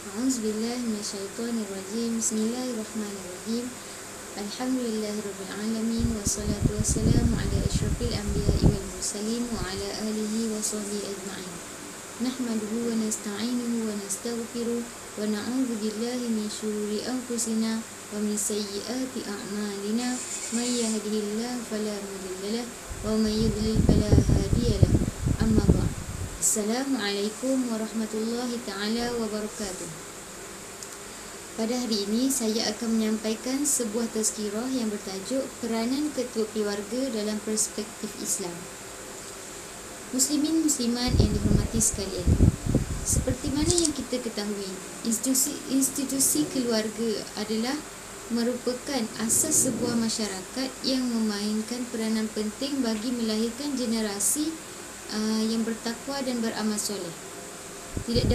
A'udzubillahi minasyaitonirrajim. Bismillahirrahmanirrahim. Alhamdulillahirabbil alamin wassalatu wassalamu ala asyrafil anbiya'i wal mursalin wa ala alihi wa sahbihi ajma'in. Nahmaduhu wa nasta'inuhu wa nastaghfiruh wa na'udzu billahi min syururi anfusina wa min sayyiati a'malina. May yahdihillahu fala mudilla lahu wa may yudlil fala hadiya lahu. Amma ba'd. Assalamualaikum warahmatullahi ta'ala wabarakatuh. Pada hari ini saya akan menyampaikan sebuah tazkirah yang bertajuk Peranan Ketua Keluarga dalam Perspektif Islam. Muslimin muslimat yang dihormati sekalian, seperti mana yang kita ketahui, institusi keluarga adalah merupakan asas sebuah masyarakat yang memainkan peranan penting bagi melahirkan generasi yang bertakwa dan beramal soleh. Tidak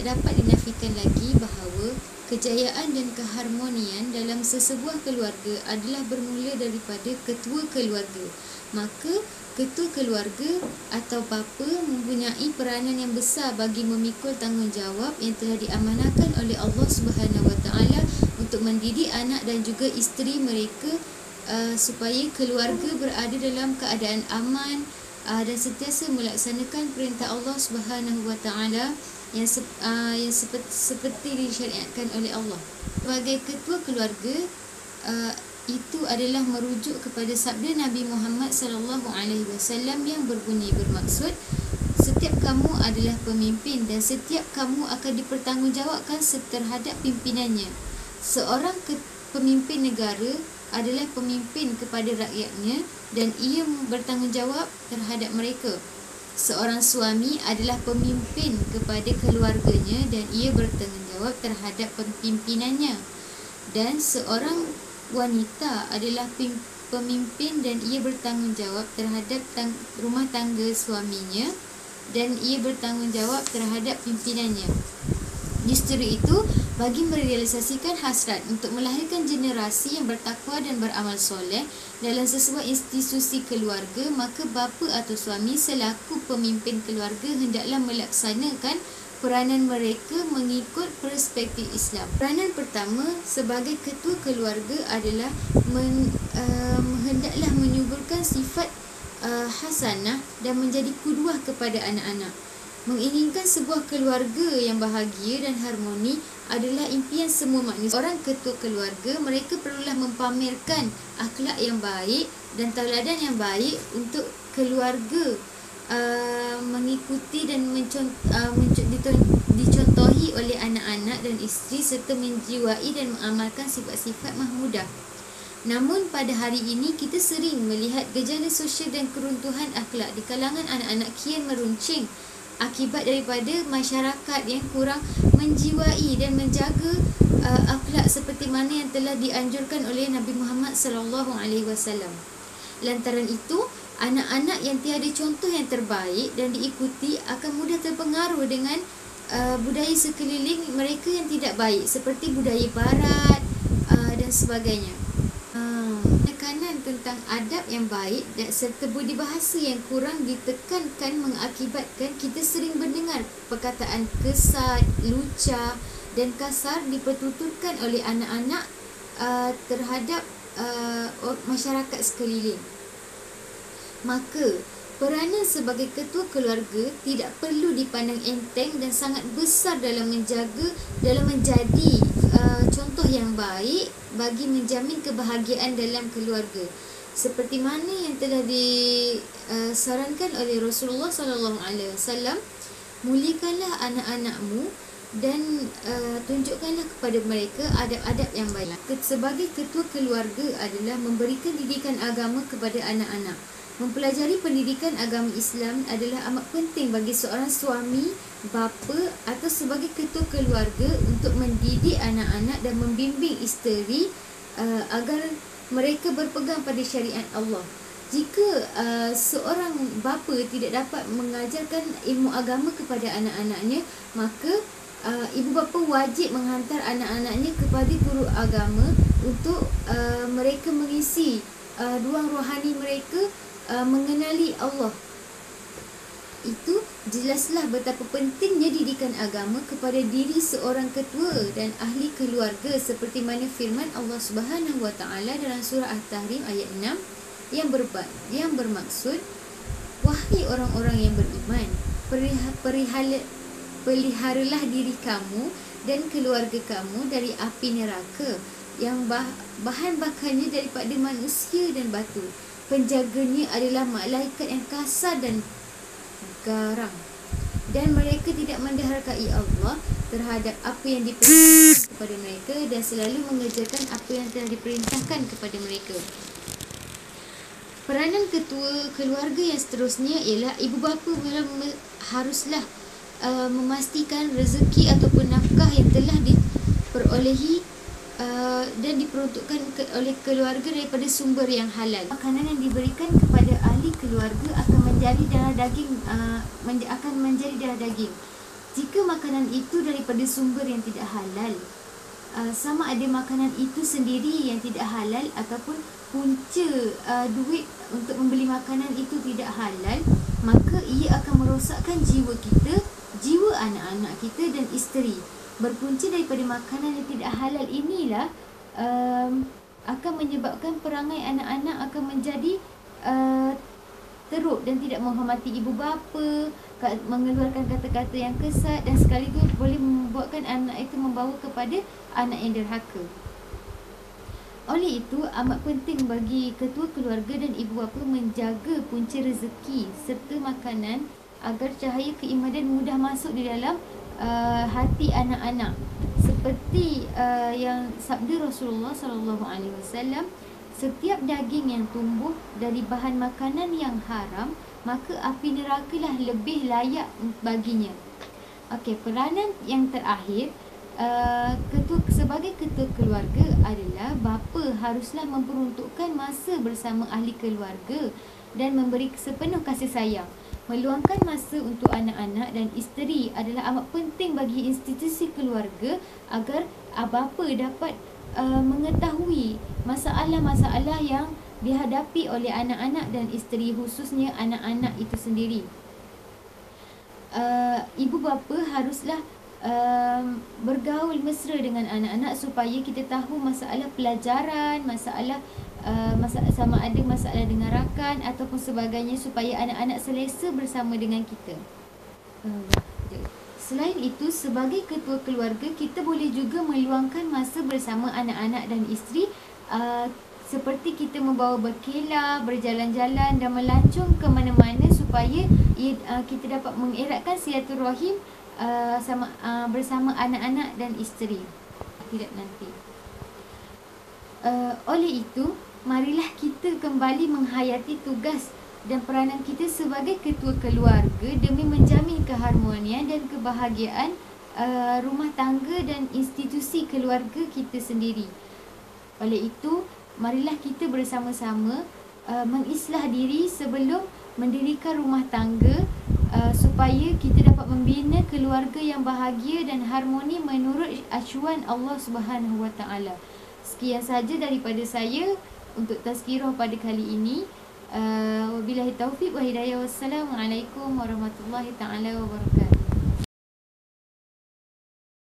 dapat dinafikan lagi bahawa kejayaan dan keharmonian dalam sesebuah keluarga adalah bermula daripada ketua keluarga. Maka ketua keluarga atau bapa mempunyai peranan yang besar bagi memikul tanggungjawab yang telah diamanahkan oleh Allah Subhanahu Wa Taala untuk mendidik anak dan juga isteri mereka supaya keluarga berada dalam keadaan aman dan sentiasa melaksanakan perintah Allah Subhanahu Wa Taala yang seperti disyariatkan oleh Allah. Sebagai ketua keluarga, itu adalah merujuk kepada sabda Nabi Muhammad SAW yang berbunyi bermaksud, setiap kamu adalah pemimpin dan setiap kamu akan dipertanggungjawabkan terhadap pimpinannya. Seorang pemimpin negara adalah pemimpin kepada rakyatnya dan ia bertanggungjawab terhadap mereka. Seorang suami adalah pemimpin kepada keluarganya dan ia bertanggungjawab terhadap pimpinannya. Dan seorang wanita adalah pemimpin dan ia bertanggungjawab terhadap rumah tangga suaminya dan ia bertanggungjawab terhadap pimpinannya. Justru itu, bagi merealisasikan hasrat untuk melahirkan generasi yang bertakwa dan beramal soleh dalam sesebuah institusi keluarga, maka bapa atau suami selaku pemimpin keluarga hendaklah melaksanakan peranan mereka mengikut perspektif Islam. Peranan pertama sebagai ketua keluarga adalah hendaklah menyuburkan sifat hasanah dan menjadi qudwah kepada anak-anak. Menginginkan sebuah keluarga yang bahagia dan harmoni adalah impian semua manusia. Orang ketua keluarga, mereka perlulah mempamerkan akhlak yang baik dan tauladan yang baik untuk keluarga mengikuti dan dicontohi oleh anak-anak dan isteri serta menjiwai dan mengamalkan sifat-sifat mahmudah. Namun pada hari ini kita sering melihat gejala sosial dan keruntuhan akhlak di kalangan anak-anak kian meruncing akibat daripada masyarakat yang kurang menjiwai dan menjaga akhlak seperti mana yang telah dianjurkan oleh Nabi Muhammad SAW. Lantaran itu, anak-anak yang tiada contoh yang terbaik dan diikuti akan mudah terpengaruh dengan budaya sekeliling mereka yang tidak baik seperti budaya barat dan sebagainya. Tekanan tentang adab yang baik dan serta budi bahasa yang kurang ditekankan mengakibatkan kita sering mendengar perkataan kesat, lucah dan kasar dipertuturkan oleh anak-anak terhadap masyarakat sekeliling. Maka peranan sebagai ketua keluarga tidak perlu dipandang enteng dan sangat besar dalam menjadi contoh yang baik bagi menjamin kebahagiaan dalam keluarga. Seperti mana yang telah disarankan oleh Rasulullah SAW, muliakanlah anak-anakmu dan tunjukkanlah kepada mereka adab-adab yang baik. Sebagai ketua keluarga adalah memberikan didikan agama kepada anak-anak. Mempelajari pendidikan agama Islam adalah amat penting bagi seorang suami, bapa atau sebagai ketua keluarga untuk mendidik anak-anak dan membimbing isteri agar mereka berpegang pada syariat Allah. Jika seorang bapa tidak dapat mengajarkan ilmu agama kepada anak-anaknya, maka ibu bapa wajib menghantar anak-anaknya kepada guru agama untuk mereka mengisi ruang rohani mereka mengenali Allah. itu, jelaslah betapa pentingnya didikan agama kepada diri seorang ketua dan ahli keluarga, seperti mana firman Allah Subhanahu Wa Taala dalam surah At-Tahrim ayat 6 yang bermaksud, wahai orang-orang yang beriman, peliharalah diri kamu dan keluarga kamu dari api neraka yang bahan bakarnya daripada manusia dan batu. Penjaganya adalah malaikat yang kasar dan garang, dan mereka tidak mendahului Allah terhadap apa yang diperintahkan kepada mereka, dan selalu mengerjakan apa yang telah diperintahkan kepada mereka. Peranan ketua keluarga yang seterusnya ialah ibu bapa haruslah memastikan rezeki ataupun nafkah yang telah diperolehi dan diperuntukkan oleh keluarga daripada sumber yang halal. Makanan yang diberikan kepada ahli keluarga akan menjadi darah daging. Jika makanan itu daripada sumber yang tidak halal, sama ada makanan itu sendiri yang tidak halal ataupun punca duit untuk membeli makanan itu tidak halal, maka ia akan merosakkan jiwa kita, jiwa anak-anak kita dan isteri. Berpunca daripada makanan yang tidak halal inilah akan menyebabkan perangai anak-anak akan menjadi teruk dan tidak menghormati ibu bapa, mengeluarkan kata-kata yang kesat, dan sekaligus boleh membuatkan anak itu membawa kepada anak yang derhaka. Oleh itu, amat penting bagi ketua keluarga dan ibu bapa menjaga punca rezeki serta makanan agar cahaya keimanan mudah masuk di dalam hati anak-anak. Seperti yang sabda Rasulullah SAW, setiap daging yang tumbuh dari bahan makanan yang haram, maka api nerakalah lebih layak baginya. Okey, peranan yang terakhir sebagai ketua keluarga adalah bapa haruslah memperuntukkan masa bersama ahli keluarga dan memberi sepenuh kasih sayang. Meluangkan masa untuk anak-anak dan isteri adalah amat penting bagi institusi keluarga agar bapa dapat mengetahui masalah-masalah yang dihadapi oleh anak-anak dan isteri, khususnya anak-anak itu sendiri. Ibu bapa haruslah bergaul mesra dengan anak-anak supaya kita tahu masalah pelajaran, masalah sama ada masalah dengan rakan ataupun sebagainya, supaya anak-anak selesa bersama dengan kita. Selain itu, sebagai ketua keluarga, kita boleh juga meluangkan masa bersama anak-anak dan isteri, seperti kita membawa berkelah, berjalan-jalan dan melancong ke mana-mana supaya kita dapat mengeratkan silaturahim bersama anak-anak dan isteri tidak nanti. Oleh itu, marilah kita kembali menghayati tugas dan peranan kita sebagai ketua keluarga demi menjamin keharmonian dan kebahagiaan rumah tangga dan institusi keluarga kita sendiri. Oleh itu, marilah kita bersama-sama mengislah diri sebelum mendirikan rumah tangga, supaya kita dapat membina keluarga yang bahagia dan harmoni menurut acuan Allah Subhanahu Wa Taala. Sekian sahaja daripada saya untuk tazkirah pada kali ini. Wabillahi taufiq wa hidayah. Wassalamualaikum warahmatullahi taala wabarakatuh.